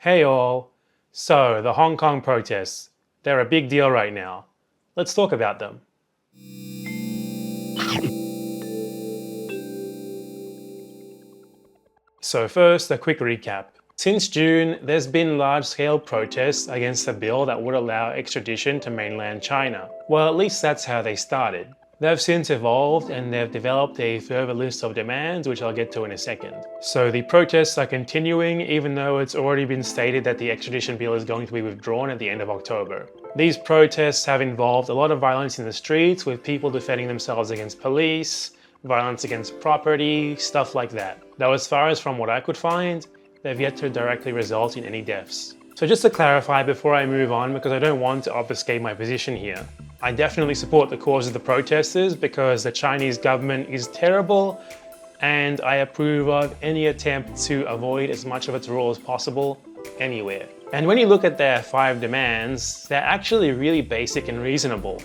Hey all! So, the Hong Kong protests, they're a big deal right now. Let's talk about them. So first, a quick recap. Since June, there's been large-scale protests against a bill that would allow extradition to mainland China. Well, at least that's how they started. They've since evolved and they've developed a further list of demands, which I'll get to in a second. So the protests are continuing even though it's already been stated that the extradition bill is going to be withdrawn at the end of October. These protests have involved a lot of violence in the streets, with people defending themselves against police, violence against property, stuff like that. Though as far as from what I could find, they've yet to directly result in any deaths. So just to clarify before I move on, because I don't want to obfuscate my position here, I definitely support the cause of the protesters because the Chinese government is terrible, and I approve of any attempt to avoid as much of its rule as possible anywhere. And when you look at their 5 demands, they're actually really basic and reasonable.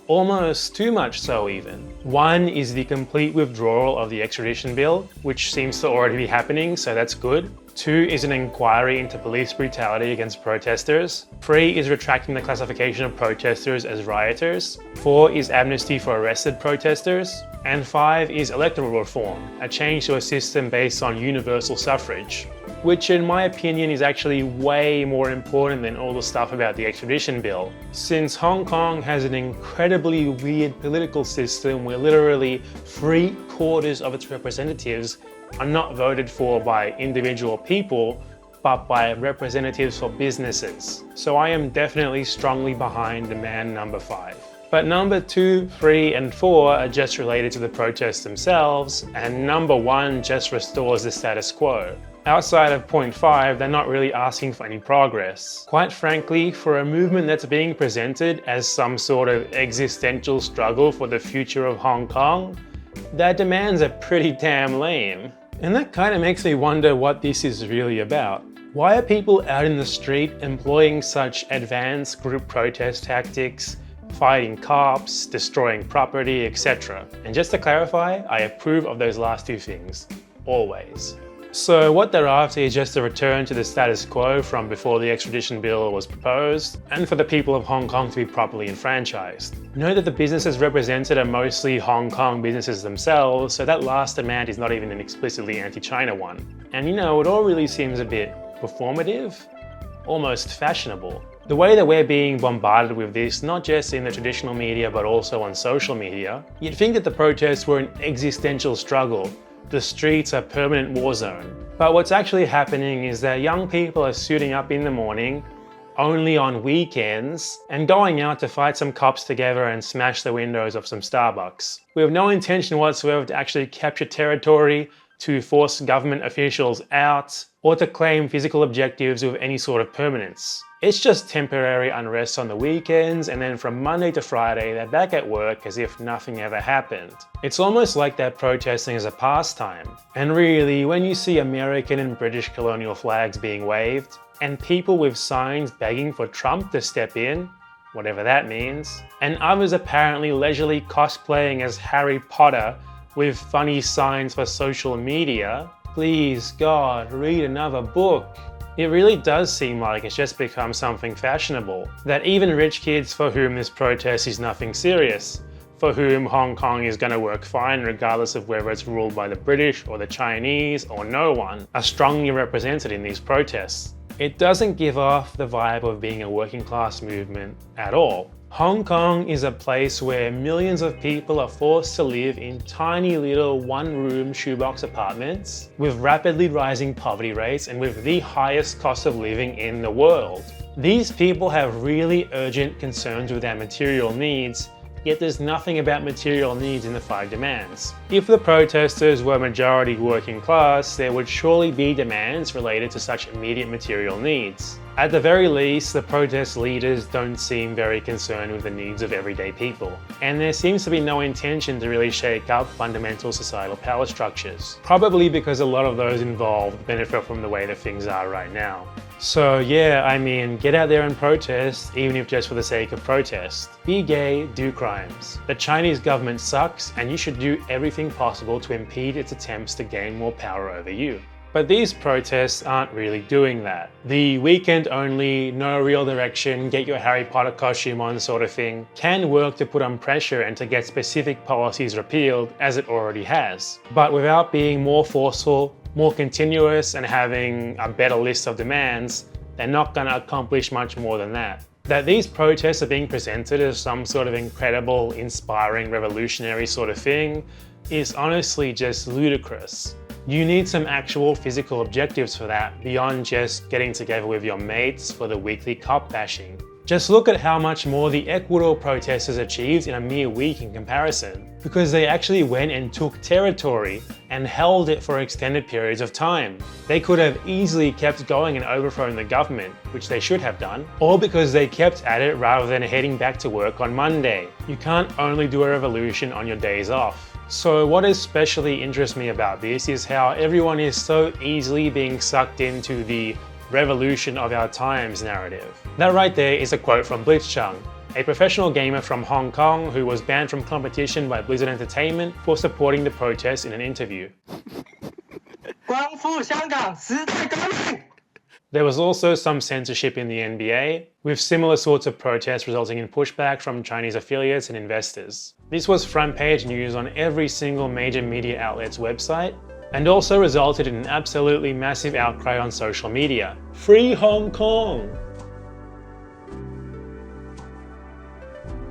Almost too much so even. 1 is the complete withdrawal of the extradition bill, which seems to already be happening, so that's good. 2 is an inquiry into police brutality against protesters. 3 is retracting the classification of protesters as rioters. 4 is amnesty for arrested protesters. And 5 is electoral reform, a change to a system based on universal suffrage, which in my opinion is actually way more important than all the stuff about the extradition bill. Since Hong Kong has an incredibly weird political system where literally 3/4 of its representatives are not voted for by individual people, but by representatives for businesses. So I am definitely strongly behind demand number 5. But number 2, 3, and 4 are just related to the protests themselves, and number 1 just restores the status quo. Outside of point 5, they're not really asking for any progress. Quite frankly, for a movement that's being presented as some sort of existential struggle for the future of Hong Kong, their demands are pretty damn lame. And that kind of makes me wonder what this is really about. Why are people out in the street employing such advanced group protest tactics, fighting cops, destroying property, etc.? And just to clarify, I approve of those last 2 things. Always. So what they're after is just a return to the status quo from before the extradition bill was proposed, and for the people of Hong Kong to be properly enfranchised. Note that the businesses represented are mostly Hong Kong businesses themselves, so that last demand is not even an explicitly anti-China one. And you know, it all really seems a bit performative, almost fashionable. The way that we're being bombarded with this, not just in the traditional media but also on social media, you'd think that the protests were an existential struggle. The streets are a permanent war zone. But what's actually happening is that young people are suiting up in the morning, only on weekends, and going out to fight some cops together and smash the windows of some Starbucks, with no intention whatsoever to actually capture territory, to force government officials out, or to claim physical objectives with any sort of permanence. It's just temporary unrest on the weekends, and then from Monday to Friday they're back at work as if nothing ever happened. It's almost like they're protesting as a pastime. And really, when you see American and British colonial flags being waved, and people with signs begging for Trump to step in, whatever that means, and others apparently leisurely cosplaying as Harry Potter with funny signs for social media, please God, read another book. It really does seem like it's just become something fashionable, that even rich kids for whom this protest is nothing serious, for whom Hong Kong is going to work fine regardless of whether it's ruled by the British or the Chinese or no one, are strongly represented in these protests. It doesn't give off the vibe of being a working class movement at all. Hong Kong is a place where millions of people are forced to live in tiny little one-room shoebox apartments with rapidly rising poverty rates and with the highest cost of living in the world. These people have really urgent concerns with their material needs, yet there's nothing about material needs in the 5 demands. If the protesters were majority working class, there would surely be demands related to such immediate material needs. At the very least, the protest leaders don't seem very concerned with the needs of everyday people. And there seems to be no intention to really shake up fundamental societal power structures. Probably because a lot of those involved benefit from the way that things are right now. So yeah, I mean, get out there and protest, even if just for the sake of protest. Be gay, do crimes. The Chinese government sucks, and you should do everything possible to impede its attempts to gain more power over you. But these protests aren't really doing that. The weekend only, no real direction, get your Harry Potter costume on sort of thing can work to put on pressure and to get specific policies repealed, as it already has. But without being more forceful, more continuous, and having a better list of demands, they're not going to accomplish much more than that. That these protests are being presented as some sort of incredible, inspiring, revolutionary sort of thing is honestly just ludicrous. You need some actual physical objectives for that, beyond just getting together with your mates for the weekly COP bashing. Just look at how much more the Ecuador protesters achieved in a mere week in comparison, because they actually went and took territory and held it for extended periods of time. They could have easily kept going and overthrown the government, which they should have done, or because they kept at it rather than heading back to work on Monday. You can't only do a revolution on your days off. So what especially interests me about this is how everyone is so easily being sucked into the revolution of our times narrative. That right there is a quote from Blitzchung, a professional gamer from Hong Kong who was banned from competition by Blizzard Entertainment for supporting the protests in an interview. There was also some censorship in the NBA, with similar sorts of protests resulting in pushback from Chinese affiliates and investors. This was front page news on every single major media outlet's website, and also resulted in an absolutely massive outcry on social media. Free Hong Kong!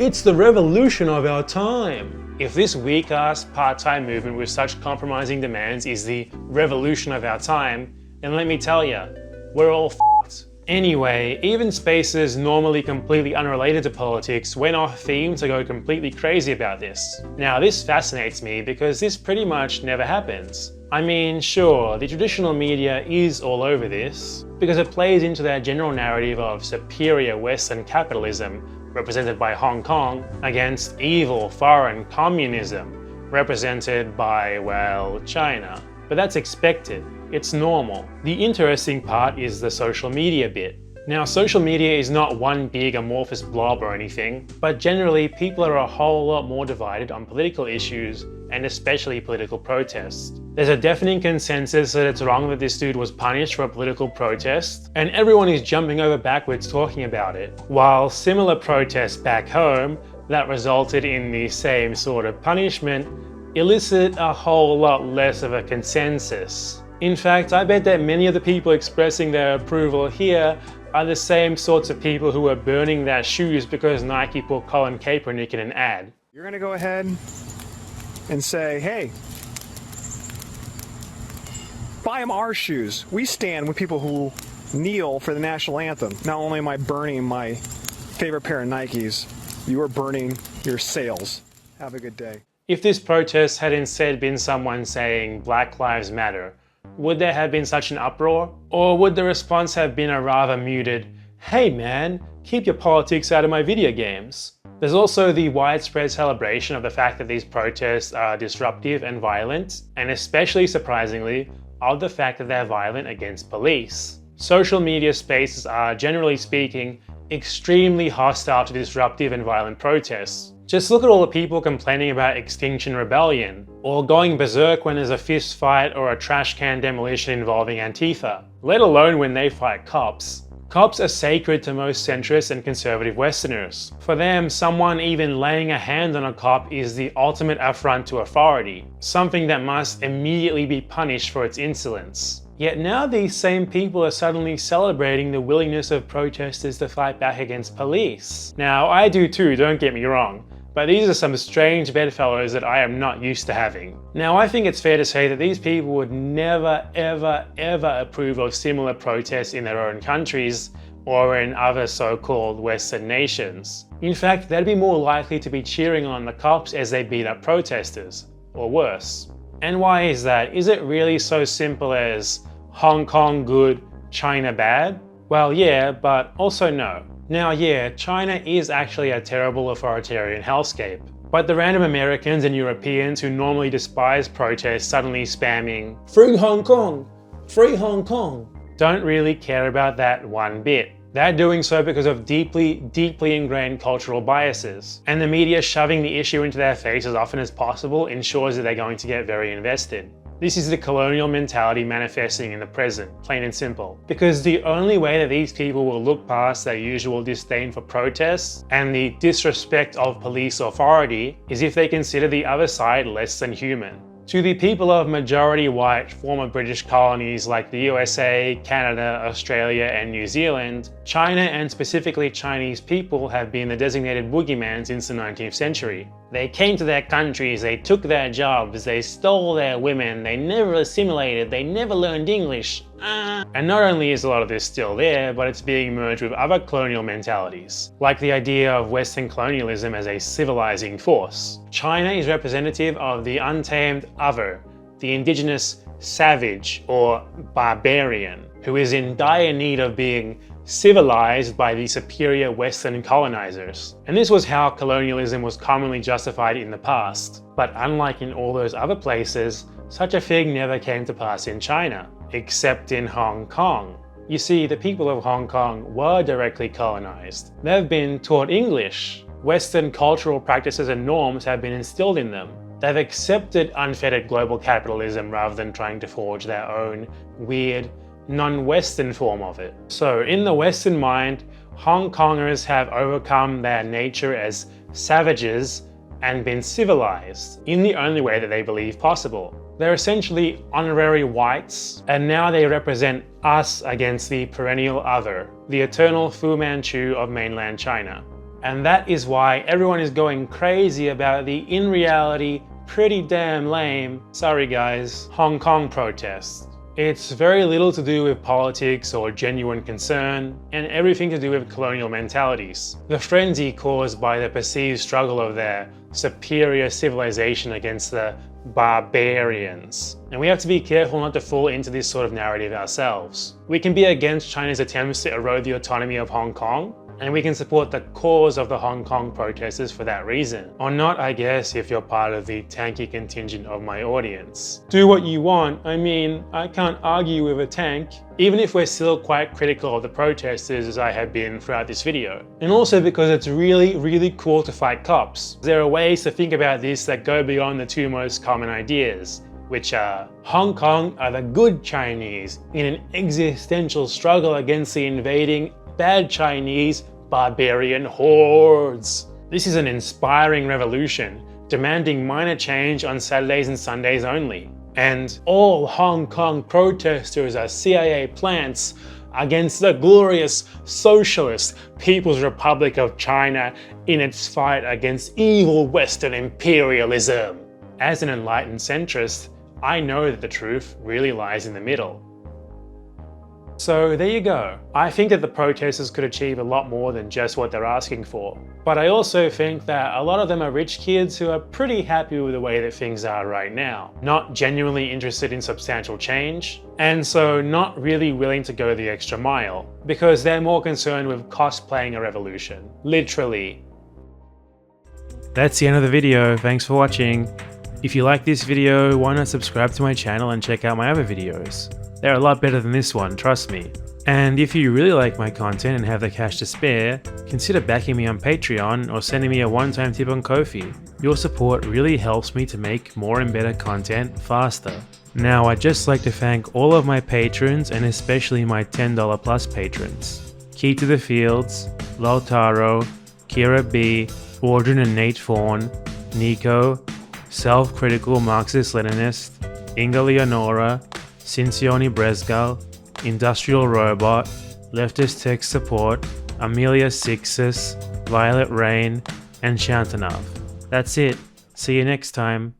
It's the revolution of our time! If this weak-ass part-time movement with such compromising demands is the revolution of our time, then let me tell ya, we're all f***ed. Anyway, even spaces normally completely unrelated to politics went off theme to go completely crazy about this. Now this fascinates me because this pretty much never happens. I mean, sure, the traditional media is all over this because it plays into that general narrative of superior Western capitalism represented by Hong Kong against evil foreign communism represented by, well, China. But that's expected. It's normal. The interesting part is the social media bit. Now, social media is not one big amorphous blob or anything, but generally people are a whole lot more divided on political issues and especially political protests. There's a deafening consensus that it's wrong that this dude was punished for a political protest, and everyone is jumping over backwards talking about it, while similar protests back home that resulted in the same sort of punishment elicit a whole lot less of a consensus. In fact, I bet that many of the people expressing their approval here are the same sorts of people who are burning their shoes because Nike put Colin Kaepernick in an ad. You're gonna go ahead and say, hey, buy them our shoes. We stand with people who kneel for the national anthem. Not only am I burning my favorite pair of Nikes, you are burning your sales. Have a good day. If this protest had instead been someone saying Black Lives Matter, would there have been such an uproar? Or would the response have been a rather muted, hey man, keep your politics out of my video games? There's also the widespread celebration of the fact that these protests are disruptive and violent, and especially surprisingly, of the fact that they're violent against police. Social media spaces are, generally speaking, extremely hostile to disruptive and violent protests. Just look at all the people complaining about Extinction Rebellion, or going berserk when there's a fist fight or a trash can demolition involving Antifa, let alone when they fight cops. Cops are sacred to most centrist and conservative Westerners. For them, someone even laying a hand on a cop is the ultimate affront to authority, something that must immediately be punished for its insolence. Yet now these same people are suddenly celebrating the willingness of protesters to fight back against police. Now, I do too, don't get me wrong, but these are some strange bedfellows that I am not used to having. Now, I think it's fair to say that these people would never, ever, ever approve of similar protests in their own countries or in other so-called Western nations. In fact, they'd be more likely to be cheering on the cops as they beat up protesters, or worse. And why is that? Is it really so simple as Hong Kong good, China bad? Well, yeah, but also no. Now, yeah, China is actually a terrible authoritarian hellscape, but the random Americans and Europeans who normally despise protests suddenly spamming "Free Hong Kong! Free Hong Kong!" don't really care about that one bit. They're doing so because of deeply, deeply ingrained cultural biases, and the media shoving the issue into their face as often as possible ensures that they're going to get very invested. This is the colonial mentality manifesting in the present, plain and simple. Because the only way that these people will look past their usual disdain for protests and the disrespect of police authority is if they consider the other side less than human. To the people of majority white former British colonies like the USA, Canada, Australia and New Zealand, China and specifically Chinese people have been the designated boogeyman since the 19th century. They came to their countries, they took their jobs, they stole their women, they never assimilated, they never learned English. And not only is a lot of this still there, but it's being merged with other colonial mentalities, like the idea of Western colonialism as a civilizing force. China is representative of the untamed other, the indigenous savage or barbarian, who is in dire need of being civilized by the superior Western colonizers. And this was how colonialism was commonly justified in the past. But unlike in all those other places, such a thing never came to pass in China, except in Hong Kong. You see, the people of Hong Kong were directly colonized. They've been taught English. Western cultural practices and norms have been instilled in them. They've accepted unfettered global capitalism rather than trying to forge their own weird, non-Western form of it. So in the Western mind, Hong Kongers have overcome their nature as savages and been civilized in the only way that they believe possible. They're essentially honorary whites, and now they represent us against the perennial other, the eternal Fu Manchu of mainland China. And that is why everyone is going crazy about the, in reality, pretty damn lame, sorry guys, Hong Kong protests. It's very little to do with politics or genuine concern, and everything to do with colonial mentalities. The frenzy caused by the perceived struggle of their superior civilization against the barbarians. And we have to be careful not to fall into this sort of narrative ourselves. We can be against China's attempts to erode the autonomy of Hong Kong, and we can support the cause of the Hong Kong protesters for that reason. Or not, I guess, if you're part of the tanky contingent of my audience. Do what you want. I mean, I can't argue with a tank. Even if we're still quite critical of the protesters as I have been throughout this video. And also because it's really cool to fight cops. There are ways to think about this that go beyond the two most common ideas, which are Hong Kong are the good Chinese in an existential struggle against the invading bad Chinese barbarian hordes. This is an inspiring revolution, demanding minor change on Saturdays and Sundays only. And all Hong Kong protesters are CIA plants against the glorious socialist People's Republic of China in its fight against evil Western imperialism. As an enlightened centrist, I know that the truth really lies in the middle. So there you go. I think that the protesters could achieve a lot more than just what they're asking for. But I also think that a lot of them are rich kids who are pretty happy with the way that things are right now, not genuinely interested in substantial change, and so not really willing to go the extra mile, because they're more concerned with cosplaying a revolution, literally. That's the end of the video. Thanks for watching. If you like this video, why not subscribe to my channel and check out my other videos? They're a lot better than this one, trust me. And if you really like my content and have the cash to spare, consider backing me on Patreon or sending me a one-time tip on Ko-fi. Your support really helps me to make more and better content faster. Now, I'd just like to thank all of my patrons and especially my $10 plus patrons. Keytothefields, Lautaro, Kira B, Audrin and Nate Fawn, Nico, Self-Critical Marxist Leninist, Inga Leonora, Cincioni Brezgal, Industrial Robot, Leftist Tech Support, Amelia Sixus, Violet Rain, and Shantanov. That's it. See you next time.